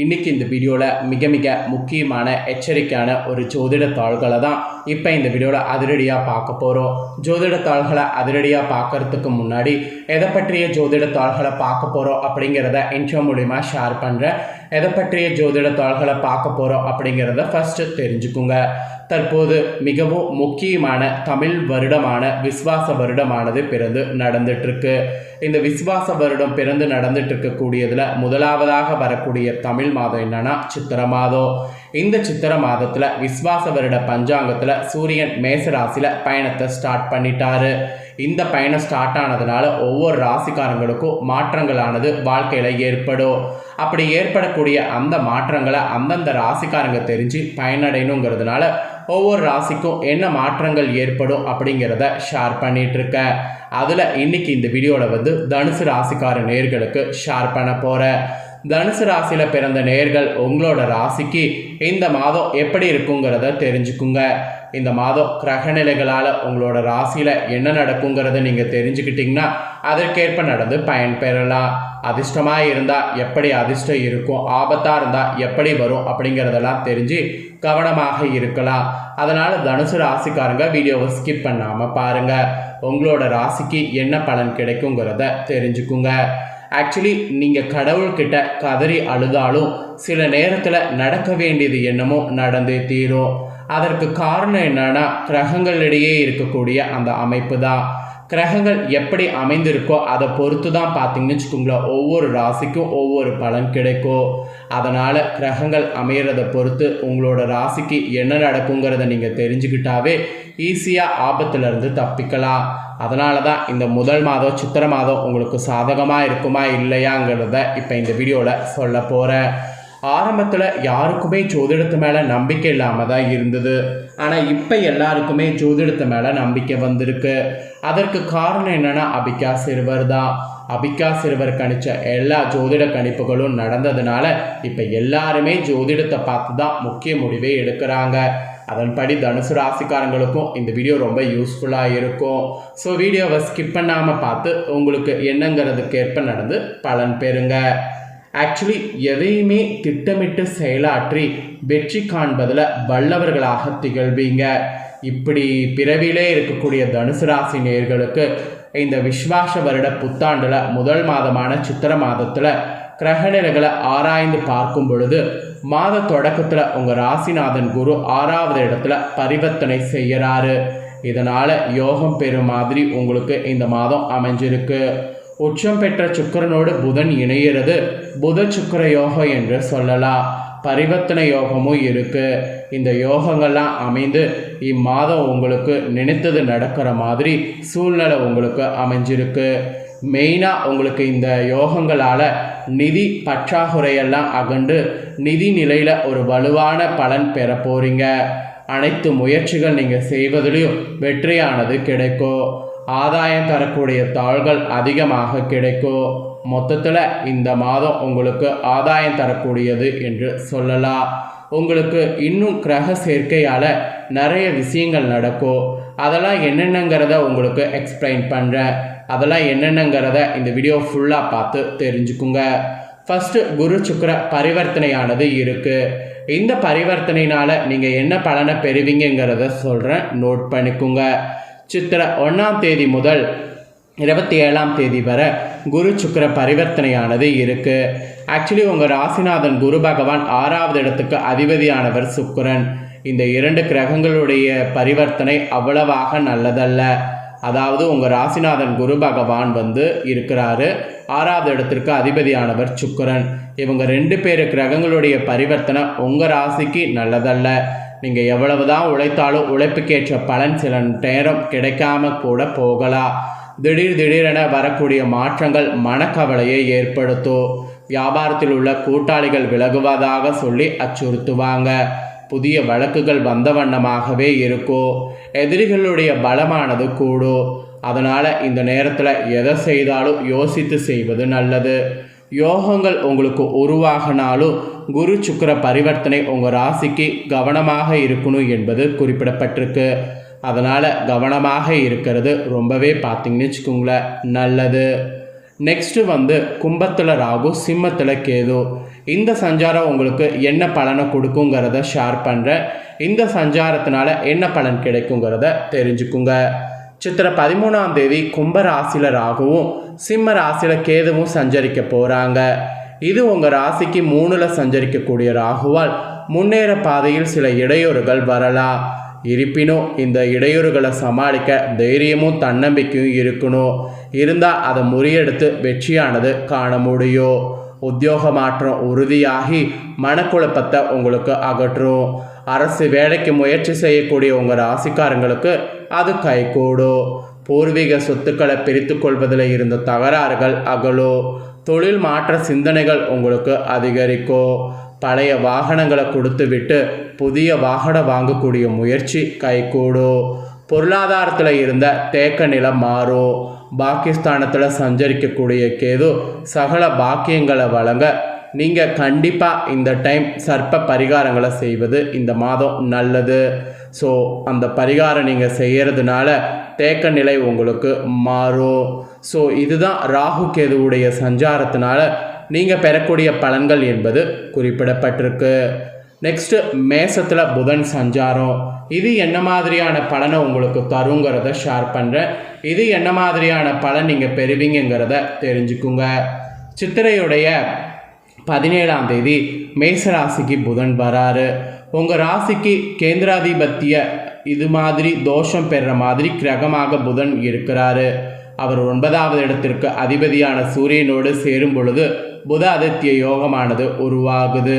இன்னைக்கு இந்த வீடியோவில் மிக முக்கியமான எச்சரிக்கையான ஒரு ஜோதிட தாள்களை தான் இப்போ இந்த வீடியோவில் அதிரடியாக பார்க்க போகிறோம். ஜோதிட தாள்களை அதிரடியாக பார்க்கறதுக்கு முன்னாடி எதை பற்றிய ஜோதிட தாள்களை பார்க்க போகிறோம் அப்படிங்கிறத இன்ட்ரோ மூலிமா ஷேர் பண்ணுறேன். எதை பற்றிய ஜோதிட தாள்களை பார்க்க போகிறோம் அப்படிங்கிறத ஃபஸ்ட்டு தெரிஞ்சுக்குங்க. தற்போது மிகவும் முக்கியமான தமிழ் வருடமான விஸ்வாச வருடமானது பிறந்து நடந்துட்டுருக்கு. இந்த விஸ்வாச வருடம் பிறந்து நடந்துட்டு இருக்கக்கூடியதில் முதலாவதாக வரக்கூடிய தமிழ் மாதம் என்னன்னா சித்திரை மாதம். இந்த சித்திரை மாதத்தில் விஸ்வாச வருட பஞ்சாங்கத்தில் சூரியன் மேசராசியில் பயணத்தை ஸ்டார்ட் பண்ணிட்டாரு. இந்த பயணம் ஸ்டார்ட் ஆனதுனால ஒவ்வொரு ராசிக்காரங்களுக்கும் மாற்றங்களானது வாழ்க்கையில் ஏற்படும். அப்படி ஏற்படக்கூடிய அந்த மாற்றங்களை அந்தந்த ராசிக்காரங்க தெரிஞ்சு பயனடையணுங்கிறதுனால ஒவ்வொரு ராசிக்கும் என்ன மாற்றங்கள் ஏற்படும் அப்படிங்கிறத ஷேர் பண்ணிகிட்ருக்கேன். அதில் இன்றைக்கி இந்த வீடியோவில் தனுசு ராசிக்கார நேயர்களுக்கு ஷேர் பண்ண போகிறேன். தனுசு ராசியில் பிறந்த நேயர்கள் உங்களோட ராசிக்கு இந்த மாதம் எப்படி இருக்குங்கிறத தெரிஞ்சுக்குங்க. இந்த மாதம் கிரகநிலைகளால் உங்களோட ராசியில் என்ன நடக்குங்கிறத நீங்கள் தெரிஞ்சுக்கிட்டிங்கன்னா அதற்கேற்ப நடந்து பயன் பெறலாம். அதிர்ஷ்டமாக இருந்தால் எப்படி அதிர்ஷ்டம் இருக்கும், ஆபத்தாக இருந்தால் எப்படி வரும் அப்படிங்கிறதெல்லாம் தெரிஞ்சு கவனமாக இருக்கலாம். அதனால் தனுசு ராசிக்காரங்க வீடியோவை ஸ்கிப் பண்ணாமல் பாருங்கள். உங்களோட ராசிக்கு என்ன பலன் கிடைக்குங்கிறத தெரிஞ்சுக்குங்க. ஆக்சுவலி நீங்கள் கடவுள்கிட்ட கதறி அழுதாலும் சில நேரத்தில் நடக்க வேண்டியது என்னமோ நடந்தே தீரும். அதற்கு காரணம் என்னன்னா கிரகங்களிடையே இருக்கக்கூடிய அந்த அமைப்பு தான். கிரகங்கள் எப்படி அமைந்திருக்கோ அதை பொறுத்து தான் பார்த்தீங்கன்னு வச்சுக்கோங்களேன் ஒவ்வொரு ராசிக்கும் ஒவ்வொரு பலன் கிடைக்கும். அதனால் கிரகங்கள் அமையிறதை பொறுத்து உங்களோட ராசிக்கு என்ன நடக்குங்கிறத நீங்கள் தெரிஞ்சுக்கிட்டாவே ஈஸியாக ஆபத்துலேருந்து தப்பிக்கலாம். அதனால தான் இந்த முதல் மாதம் சித்திரை மாதம் உங்களுக்கு சாதகமாக இருக்குமா இல்லையாங்கிறத இப்போ இந்த வீடியோவில் சொல்ல போகிறேன். ஆரம்பத்தில் யாருக்குமே ஜோதிடத்து மேலே நம்பிக்கை இல்லாமல் தான் இருந்தது. ஆனால் இப்போ எல்லாருக்குமே ஜோதிடத்து மேலே நம்பிக்கை வந்திருக்கு. அதற்கு காரணம் என்னென்னா அபிகா சிறுவர் தான். அபிகா சிறுவர் கணிச்ச எல்லா ஜோதிட கணிப்புகளும் நடந்ததுனால இப்போ எல்லாருமே ஜோதிடத்தை பார்த்து தான் முக்கிய முடிவே எடுக்கிறாங்க. அதன்படி தனுசு ராசிக்காரங்களுக்கும் இந்த வீடியோ ரொம்ப யூஸ்ஃபுல்லாக இருக்கும். ஸோ வீடியோவை ஸ்கிப் பண்ணாமல் பார்த்து உங்களுக்கு என்னங்கிறதுக்கு ஏற்ப நடந்து பலன் பெறுங்க. ஆக்சுவலி எதையுமே திட்டமிட்டு செயலாற்றி வெற்றி காண்பதில் வல்லவர்களாக திகழ்வீங்க. இப்படி பிறவிலே இருக்கக்கூடிய தனுசு ராசி நேயர்களுக்கு இந்த விஸ்வாச வருட புத்தாண்டில் முதல் மாதமான சித்திரை மாதத்தில் கிரகநிலைகளை ஆராய்ந்து பார்க்கும் பொழுது மாத தொடக்கத்தில் உங்கள் ராசிநாதன் குரு 6வது இடத்துல பரிவர்த்தனை செய்கிறாரு. இதனால் யோகம் பெறும் மாதிரி உங்களுக்கு இந்த மாதம் அமைஞ்சிருக்கு. உச்சம் பெற்ற சுக்கிரனோடு புதன் இணைகிறது புத சுக்கிர யோகம் என்று சொல்லலாம். பரிவர்த்தனை யோகமும் இருக்கு. இந்த யோகங்கள்லாம் அமைந்து இம்மாதம் உங்களுக்கு நினைத்தது நடக்கிற மாதிரி சூழ்நிலை உங்களுக்கு அமைஞ்சிருக்கு. மெயினாக உங்களுக்கு இந்த யோகங்களால் நிதி பற்றாக்குறையெல்லாம் அகன்று நிதி நிலையில் ஒரு வலுவான பலன் பெற போகிறீங்க. அனைத்து முயற்சிகள் நீங்கள் செய்வதிலையும் வெற்றியானது கிடைக்கும். ஆதாயம் தரக்கூடிய தாள்கள் அதிகமாக கிடைக்கும். மொத்தத்தில் இந்த மாதம் உங்களுக்கு ஆதாயம் தரக்கூடியது என்று சொல்லலாம். உங்களுக்கு இன்னும் கிரக சேர்க்கையால் நிறைய விஷயங்கள் நடக்கும். அதெல்லாம் என்னென்னங்கிறத உங்களுக்கு எக்ஸ்பிளைன் பண்ணுறேன். அதெல்லாம் என்னென்னங்கிறத இந்த வீடியோ ஃபுல்லாக பார்த்து தெரிஞ்சுக்குங்க. ஃபஸ்ட்டு குரு சுக்கிர பரிவர்த்தனையானது இருக்குது. இந்த பரிவர்த்தனையினால் நீங்கள் என்ன பலனை பெறுவீங்கிறத சொல்கிறேன், நோட் பண்ணிக்குங்க. சித்திரை 1ஆம் தேதி முதல் 27ஆம் தேதி வரை குரு சுக்கிர பரிவர்த்தனையானது இருக்குது. ஆக்சுவலி உங்கள் ராசிநாதன் குரு பகவான் 6வது இடத்துக்கு அதிபதியானவர் சுக்கிரன். இந்த 2 கிரகங்களுடைய பரிவர்த்தனை அவ்வளவாக நல்லதல்ல. அதாவது உங்கள் ராசிநாதன் குரு பகவான் இருக்கிறாரு, 6வது இடத்திற்கு அதிபதியானவர் சுக்கிரன். இவங்க 2 பேர் கிரகங்களுடைய பரிவர்த்தனை உங்கள் ராசிக்கு நல்லதல்ல. நீங்கள் எவ்வளவு தான் உழைத்தாலும் உழைப்புக்கேற்ற பலன் சில நேரம் கிடைக்காம கூட போகலாம். திடீரென வரக்கூடிய மாற்றங்கள் மனக்கவலையை ஏற்படுத்தும். வியாபாரத்தில் உள்ள கூட்டாளிகள் விலகுவதாக சொல்லி அச்சுறுத்துவாங்க. புதிய வழக்குகள் வந்த வண்ணமாகவே இருக்கும். எதிரிகளுடைய பலமானது கூடும். அதனால் இந்த நேரத்தில் எதை செய்தாலும் யோசித்து செய்வது நல்லது. யோகங்கள் உங்களுக்கு உருவாகினாலும் குரு சுக்கிர பரிவர்த்தனை உங்கள் ராசிக்கு கவனமாக இருக்கணும் என்பது குறிப்பிடப்பட்டிருக்கு. அதனால் கவனமாக இருக்கிறது ரொம்பவே பார்த்தீங்கன்னு வச்சுக்கோங்களேன் நல்லது. நெக்ஸ்ட்டு வந்து கும்பத்தில் ராகு, சிம்மத்தில் கேது. இந்த சஞ்சாரம் உங்களுக்கு என்ன பலனை கொடுக்குங்கிறத ஷேர் பண்ணுறேன். இந்த சஞ்சாரத்தினால என்ன பலன் கிடைக்குங்கிறத தெரிஞ்சுக்குங்க. சித்திரை 13ஆம் தேதி கும்ப ராசியில் ராகுவும் சிம்ம ராசியில் கேதுவும் சஞ்சரிக்க போகிறாங்க. இது உங்கள் ராசிக்கு 3ல் சஞ்சரிக்கக்கூடிய ராகுவால் முன்னேற பாதையில் சில இடையூறுகள் வரலாம். இருப்பினும் இந்த இடையூறுகளை சமாளிக்க தைரியமும் தன்னம்பிக்கையும் இருக்கணும். இருந்தால் அதை முறியெடுத்து வெற்றியானது காண முடியும். உத்தியோக மாற்றம் உறுதியாகி மனக்குழப்பத்தை உங்களுக்கு அகற்றும். அரசு வேலைக்கு முயற்சி செய்யக்கூடிய உங்கள் ராசிக்காரங்களுக்கு அது கைகூடும். பூர்வீக சொத்துக்களை பிரித்து கொள்வதில் இருந்த தகராறுகள் அகலும். தொழில் மாற்ற சிந்தனைகள் உங்களுக்கு அதிகரிக்கும். பழைய வாகனங்களை கொடுத்து விட்டு புதிய வாகனம் வாங்கக்கூடிய முயற்சி கைகூடும். பொருளாதாரத்தில் இருந்த தேக்க நிலம் மாறும். பாகிஸ்தானத்தில் சஞ்சரிக்கக்கூடிய கேது சகல பாக்கியங்களை வழங்க நீங்கள் கண்டிப்பாக இந்த டைம் சர்ப்ப பரிகாரங்களை செய்வது இந்த மாதம் நல்லது. ஸோ அந்த பரிகாரம் நீங்கள் செய்கிறதுனால தேக்க நிலை உங்களுக்கு மாறும். ஸோ இதுதான் ராகு கேதுவுடைய சஞ்சாரத்தினால நீங்கள் பெறக்கூடிய பலன்கள் என்பது குறிப்பிடப்பட்டிருக்கு. நெக்ஸ்ட்டு மேசத்தில் புதன் சஞ்சாரம். இது என்ன மாதிரியான பலனை உங்களுக்கு தருங்கிறத ஷேர் பண்ணுறேன். இது என்ன மாதிரியான பலன் நீங்கள் பெறுவீங்கிறத தெரிஞ்சுக்குங்க. சித்திரையுடைய 17ஆம் தேதி மேச ராசிக்கு புதன் வராரு. உங்கள் ராசிக்கு கேந்திராதிபத்திய இது மாதிரி தோஷம் பெறுற மாதிரி கிரகமாக புதன் இருக்கிறாரு. அவர் 9வது இடத்திற்கு அதிபதியான சூரியனோடு சேரும் பொழுது புத ஆதித்ய யோகமானது உருவாகுது.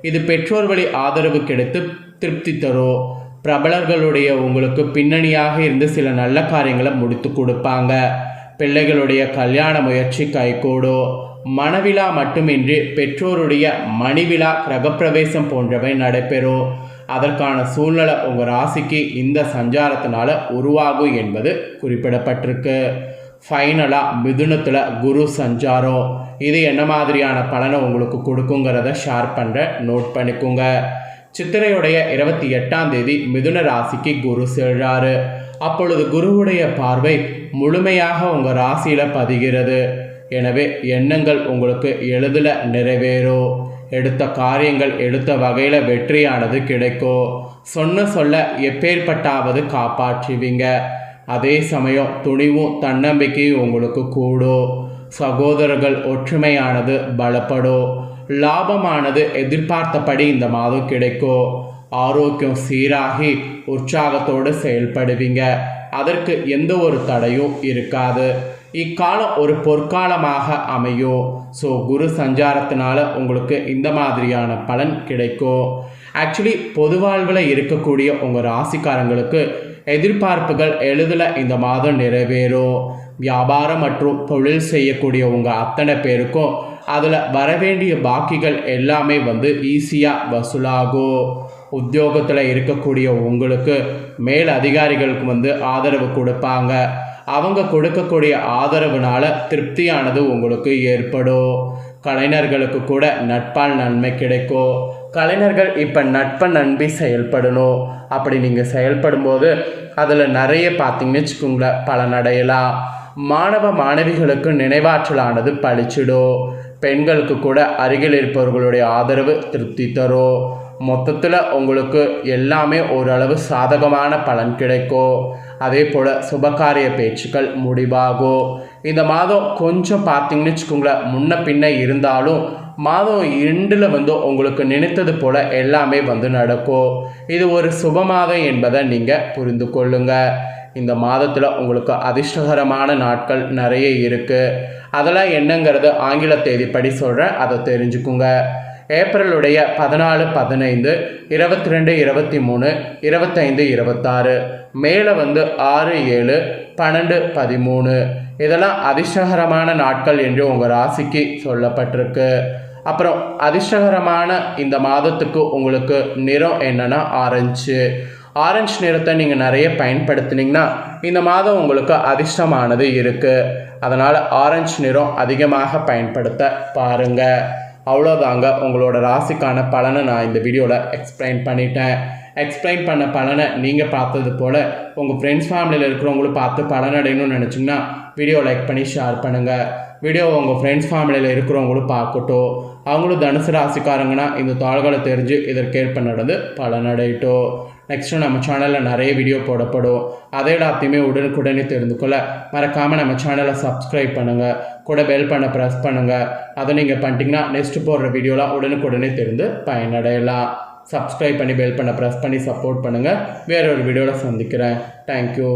இது பெற்றோர் வழி ஆதரவு கிடைத்து திருப்தி தரும். பிரபலர்களுடைய உங்களுக்கு பின்னணியாக இருந்து சில நல்ல காரியங்களை முடித்து கொடுப்பாங்க. பிள்ளைகளுடைய கல்யாண முயற்சி கைகூடும். மணவிழா மட்டுமின்றி பெற்றோருடைய மணிவிழா, கிரகப்பிரவேசம் போன்றவை நடைபெறும். அதற்கான சூழ்நிலை உங்கள் ராசிக்கு இந்த சஞ்சாரத்தினால உருவாகும் என்பது குறிப்பிடப்பட்டிருக்கு. ஃபைனலாக மிதுனத்தில் குரு சஞ்சாரம். இது என்ன மாதிரியான பலனை உங்களுக்கு கொடுக்குங்கிறத ஷேர் பண்ணுற நோட் பண்ணிக்கோங்க. சித்திரையுடைய 28ஆம் தேதி மிதுன ராசிக்கு குரு செல்றாரு. அப்பொழுது குருவுடைய பார்வை முழுமையாக உங்கள் ராசியில் பதிகிறது. எனவே எண்ணங்கள் உங்களுக்கு எளிதில் நிறைவேறும். எடுத்த காரியங்கள் எடுத்த வகையில் வெற்றியானது கிடைக்கும். சொன்ன சொல்ல எப்பேற்பட்டாவது காப்பாற்றுவீங்க. அதே சமயம் துணிவும் தன்னம்பிக்கையும் உங்களுக்கு கூடும். சகோதரர்கள் ஒற்றுமையானது பலப்படும். லாபமானது எதிர்பார்த்தபடி இந்த மாதம் கிடைக்கும். ஆரோக்கியம் சீராகி உற்சாகத்தோடு செயல்படுவீங்க. அதற்கு எந்த ஒரு தடையும் இருக்காது. இக்காலம் ஒரு பொற்காலமாக அமையும். ஸோ குரு சஞ்சாரத்தினால உங்களுக்கு இந்த மாதிரியான பலன் கிடைக்கும். ஆக்சுவலி பொது வாழ்வில் இருக்கக்கூடிய உங்கள் ராசிக்காரங்களுக்கு எதிர்பார்ப்புகள் எளிதில் இந்த மாதம் நிறைவேறும். வியாபாரம் மற்றும் தொழில் செய்யக்கூடிய உங்கள் அத்தனை பேருக்கும் அதில் வரவேண்டிய பாக்கிகள் எல்லாமே ஈஸியாக வசூலாகும். உத்தியோகத்தில் இருக்கக்கூடிய உங்களுக்கு மேல் அதிகாரிகளுக்கு ஆதரவு கொடுப்பாங்க. அவங்க கொடுக்கக்கூடிய ஆதரவுனால திருப்தியானது உங்களுக்கு ஏற்படும். கலைஞர்களுக்கு கூட நட்பால் நன்மை கிடைக்கும். கலைஞர்கள் இப்போ நட்பை நம்பி செயல்படணும். அப்படி நீங்கள் செயல்படும்போது அதில் நிறைய பார்த்தீங்கன்னு வச்சுக்கோங்களேன் பலனடையலாம். மாணவ மாணவிகளுக்கு நினைவாற்றலானது பழிச்சிடும். பெண்களுக்கு கூட அருகில் இருப்பவர்களுடைய ஆதரவு திருப்தி தரும். மொத்தத்தில் உங்களுக்கு எல்லாமே ஓரளவு சாதகமான பலன் கிடைக்கும். அதே போல் சுபகாரிய பேச்சுக்கள் முடிவாகும். இந்த மாதம் கொஞ்சம் பார்த்தீங்கன்னு வச்சுக்கோங்களேன் முன்ன பின்ன இருந்தாலும் மாதம் 2ல் உங்களுக்கு நினைத்தது போல் எல்லாமே நடக்கும். இது ஒரு சுப மாதம் என்பதை நீங்கள் புரிந்து கொள்ளுங்க. இந்த மாதத்தில் உங்களுக்கு அதிர்ஷ்டகரமான நாட்கள் நிறைய இருக்குது. அதெல்லாம் என்னங்கிறது ஆங்கில தேதிப்படி சொல்கிறேன், அதை தெரிஞ்சுக்குங்க. ஏப்ரலுடைய 14, 15, 22, 23, 25, 26, மேலே 6, 7, 12, 13 இதெல்லாம் அதிர்ஷ்டகரமான நாட்கள் என்று உங்கள் ராசிக்கு சொல்லப்பட்டிருக்கு. அப்புறம் அதிர்ஷ்டகரமான இந்த மாதத்துக்கு உங்களுக்கு நிறம் என்னென்னா ஆரஞ்சு நிறத்தை நீங்கள் நிறைய பயன்படுத்தினீங்கன்னா இந்த மாதம் உங்களுக்கு அதிர்ஷ்டமானது இருக்குது. அதனால் ஆரஞ்சு நிறம் அதிகமாக பயன்படுத்த பாருங்கள். அவ்வளோதாங்க, உங்களோட ராசிக்கான பலனை நான் இந்த வீடியோவில் எக்ஸ்பிளைன் பண்ணிட்டேன். எக்ஸ்பிளைன் பண்ண பலனை நீங்கள் பார்த்தது போல் உங்கள் ஃப்ரெண்ட்ஸ் ஃபேமிலியில் இருக்கிறவங்களும் பார்த்து பலனடையணும்னு நினச்சிங்கன்னா வீடியோ லைக் பண்ணி ஷேர் பண்ணுங்கள். வீடியோ உங்கள் ஃப்ரெண்ட்ஸ் ஃபேமிலியில் இருக்கிறவங்களும் பார்க்கட்டும். அவங்களும் தனுசு ராசிக்காரங்கன்னா இந்த தாள்களை தெரிஞ்சு இதற்கேற்ப நடந்து பலனடையட்டும். நெக்ஸ்ட்டு நம்ம சேனலில் நிறைய வீடியோ போடப்படும். அதை எல்லாத்தையுமே உடனுக்குடனே தெரிந்து கொள்ள மறக்காமல் நம்ம சேனலை சப்ஸ்கிரைப் பண்ணுங்கள், கூட பெல் பண்ண ப்ரெஸ் பண்ணுங்கள். அதை நீங்கள் பண்ணிட்டீங்கன்னா நெக்ஸ்ட்டு போடுற வீடியோலாம் உடனுக்குடனே தெரிந்து பயனடையலாம். சப்ஸ்கிரைப் பண்ணி பெல் பண்ண ப்ரெஸ் பண்ணி சப்போர்ட் பண்ணுங்கள். வேற ஒரு வீடியோவில் சந்திக்கிறேன். தேங்க்யூ.